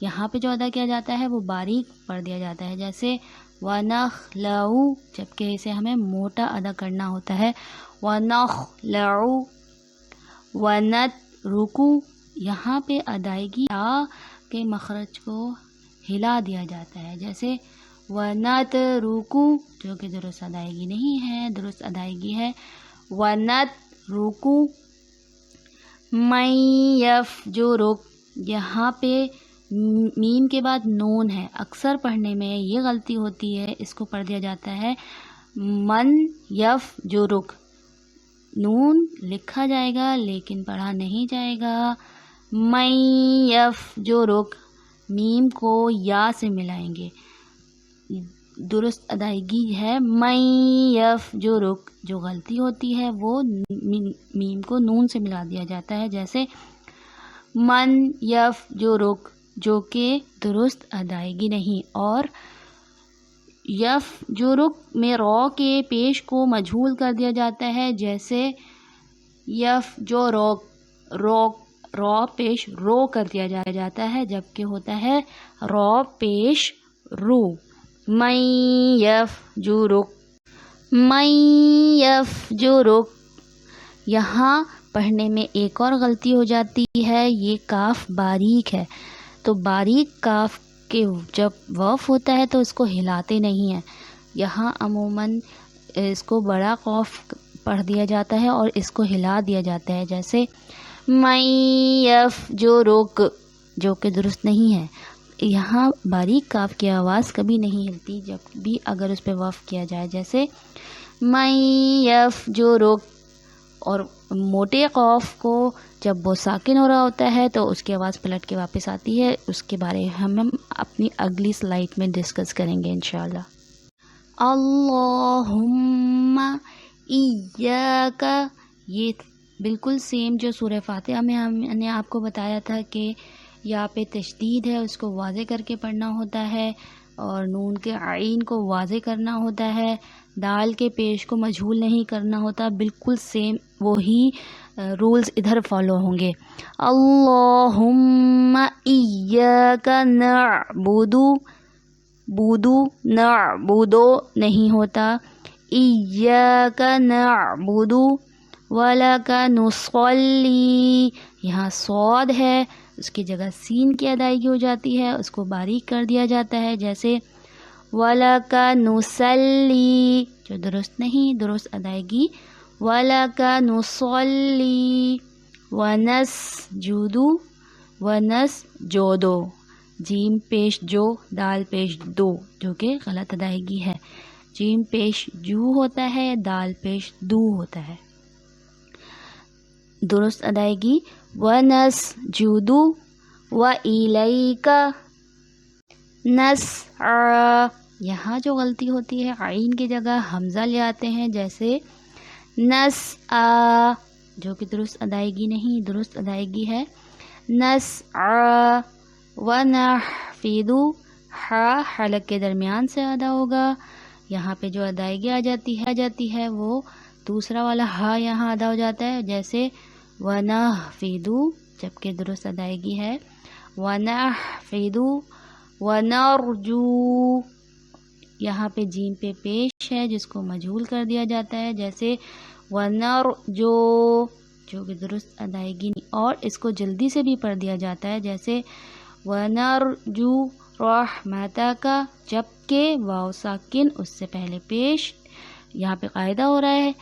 یہاں پہ جو ادا کیا جاتا ہے وہ باریک پڑھ دیا جاتا ہے، جیسے وَنَخْلَعُ، جبکہ اسے ہمیں موٹا ادا کرنا ہوتا ہے، وَنَخْلَعُ وَنَتْرُكُ، یہاں پہ ادائیگی آ کے مخرج کو ہلا دیا جاتا ہے، جیسے وَنَتْرُكُ، جو کہ درست ادائیگی نہیں ہے، درست ادائیگی ہے وَنَتْرُكُ مَن يَفْجُرُكُ، یہاں پہ میم کے بعد نون ہے، اکثر پڑھنے میں یہ غلطی ہوتی ہے، اس کو پڑھ دیا جاتا ہے من یفجرک، نون لکھا جائے گا لیکن پڑھا نہیں جائے گا، من یفجرک، میم کو یا سے ملائیں گے، درست ادائیگی ہے من یفجرک، جو غلطی ہوتی ہے وہ میم کو نون سے ملا دیا جاتا ہے، جیسے من یفجرک، جو کہ درست ادائیگی نہیں، اور یفجرک میں رو کے پیش کو مجہول کر دیا جاتا ہے، جیسے یفجرک، رو پیش رو کر دیا جاتا ہے، جبکہ ہوتا ہے رو پیش رو، من یفجرک، من یفجرک۔ یہاں پڑھنے میں ایک اور غلطی ہو جاتی ہے، یہ کاف باریک ہے، تو باریک کاف کے جب وقف ہوتا ہے تو اس کو ہلاتے نہیں ہیں، یہاں عموماً اس کو بڑا قاف پڑھ دیا جاتا ہے اور اس کو ہلا دیا جاتا ہے، جیسے من یفجرک، جو کہ درست نہیں ہے، یہاں باریک کاف کی آواز کبھی نہیں ہلتی جب بھی اگر اس پہ وقف کیا جائے، جیسے من یفجرک، اور موٹے قاف کو جب وہ ساکن ہو رہا ہوتا ہے تو اس کی آواز پلٹ کے واپس آتی ہے، اس کے بارے ہم اپنی اگلی سلائیڈ میں ڈسکس کریں گے انشاءاللہ۔ اللہم ایاک، یہ بالکل سیم جو سورہ فاتحہ میں ہم نے آپ کو بتایا تھا کہ یا پہ تشدید ہے، اس کو واضح کر کے پڑھنا ہوتا ہے، اور نون کے عین کو واضح کرنا ہوتا ہے، دال کے پیش کو مجہول نہیں کرنا ہوتا، بالکل سیم وہی رولز ادھر فالو ہوں گے۔ اللہم ایاک نعبد، بودو نعبدو نہیں ہوتا، ایاک نعبد ولک نصلی، یہاں صاد ہے، اس کی جگہ سین کی ادائیگی ہو جاتی ہے، اس کو باریک کر دیا جاتا ہے، جیسے وَلَكَ نُصَلِّي، جو درست نہیں، درست ادائیگی وَلَكَ نُصَلِّي وَنَسْجُدُ وَنَسْجُدُ، جیم پیش جو، دال پیش دو، جو کہ غلط ادائیگی ہے، جیم پیش جو ہوتا ہے، دال پیش دو ہوتا ہے، درست ادائیگی وَنَسْجُدُ وَإِلَيْكَ نَسْعَى، یہاں جو غلطی ہوتی ہے عین کی جگہ حمزہ لے آتے ہیں، جیسے نَسْعَى، جو کہ درست ادائیگی نہیں، درست ادائیگی ہے نَسْعَى وَنَحْفِظُ، حلق کے درمیان سے ادا ہوگا، یہاں پہ جو ادائیگی آ جاتی ہے وہ دوسرا والا ہا یہاں ادا ہو جاتا ہے، جیسے وَنَحْفِظُ، جبکہ درست ادائیگی ہے وَنَحْفِظُ وَنَرْجُو، یہاں پہ جیم پہ پیش ہے جس کو مجہول کر دیا جاتا ہے، جیسے وَنَرْجُو، جو کہ درست ادائیگی نہیں، اور اس کو جلدی سے بھی پڑھ دیا جاتا ہے، جیسے وَنَرْجُو رَحْمَتَكَ، جبکہ واو ساکن اس سے پہلے پیش، یہاں پہ قاعدہ ہو رہا ہے،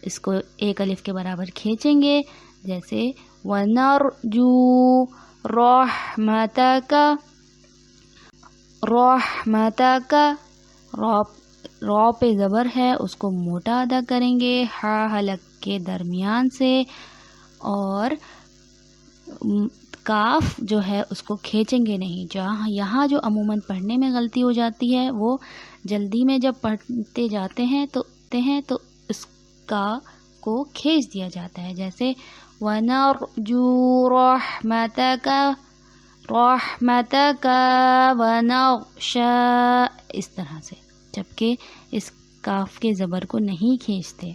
اس کو ایک الف کے برابر کھینچیں گے، جیسے وَنَرْجُو رَحْمَتَكَ، رحمتک، را پہ زبر ہے، اس کو موٹا ادا کریں گے ہا حلق کے درمیان سے، اور کاف جو ہے اس کو کھینچیں گے نہیں، جہاں یہاں جو عموماً پڑھنے میں غلطی ہو جاتی ہے وہ جلدی میں جب پڑھتے جاتے ہیں تو اس کا کو کھینچ دیا جاتا ہے، جیسے وَنَرْجُو رَحْمَتَكَ رحمتک ونخشى، اس طرح سے، جبکہ اس کاف کے زبر کو نہیں کھینچتے،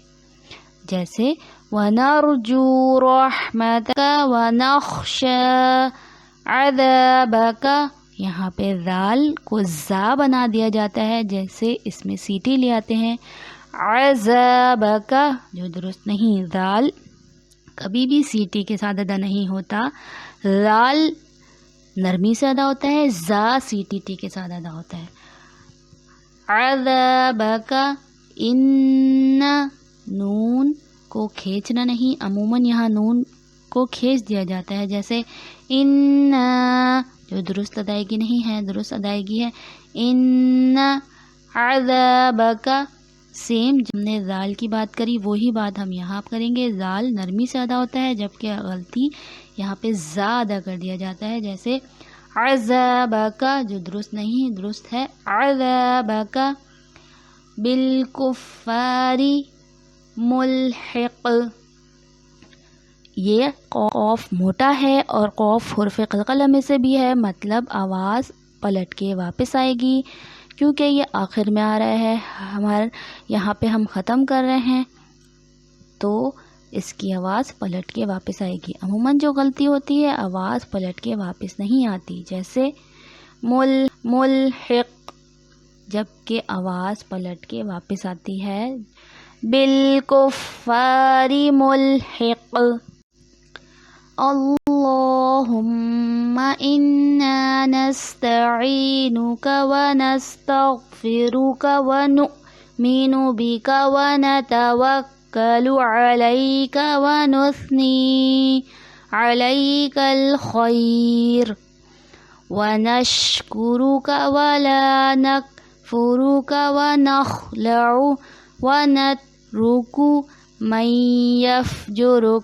جیسے وَنَرْجُو رَحْمَتَكَ وَنَخْشَى عذابک، یہاں پہ ذال کو زا بنا دیا جاتا ہے جیسے اس میں سیٹی لے آتے ہیں. عذابک جو درست نہیں، ذال کبھی بھی سیٹی کے ساتھ ادا نہیں ہوتا. ذال نرمی سے ادا ہوتا ہے، زا سیٹی ٹی کے ساتھ ادا ہوتا ہے. عذابک، ان نون کو کھینچنا نہیں، عموماً یہاں نون کو کھینچ دیا جاتا ہے جیسے ان، جو درست ادائیگی نہیں ہے، درست ادائیگی ہے ان عذابک. سیم ہم نے زال کی بات کری وہی بات ہم یہاں کریں گے. زال نرمی سے ادا ہوتا ہے جبکہ غلطی یہاں پہ زا ادا کر دیا جاتا ہے جیسے عذابک، جو درست نہیں، درست ہے عذابک بالکفار ملحق. یہ قوف موٹا ہے اور قوف حرف قلقلہ میں سے بھی ہے، مطلب آواز پلٹ کے واپس آئے گی کیونکہ یہ آخر میں آ رہا ہے. ہمارے یہاں پہ ہم ختم کر رہے ہیں تو اس کی آواز پلٹ کے واپس آئے گی. عموماً جو غلطی ہوتی ہے آواز پلٹ کے واپس نہیں آتی جیسے ملحق، جبکہ آواز پلٹ کے واپس آتی ہے بالکفار ملحق. اللہم انا نستعینک ونستغفرک ونؤمن بک ونتوکل علیک ونثنی علیک الخیر ونشکرک ولا نکفرک ونخلع ونترک من یفجرک.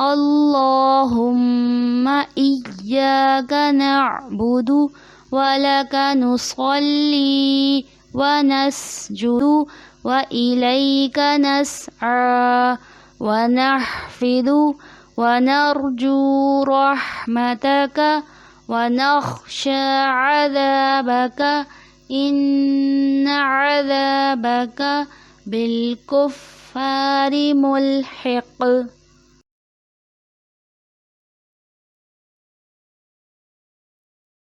اللہم ایاک نعبد ولک نصلی ونسجد وإلیک نسعی ونحفظ ونرجو رحمتک ونخشى عذابک ان عذابک بالکفار ملحق.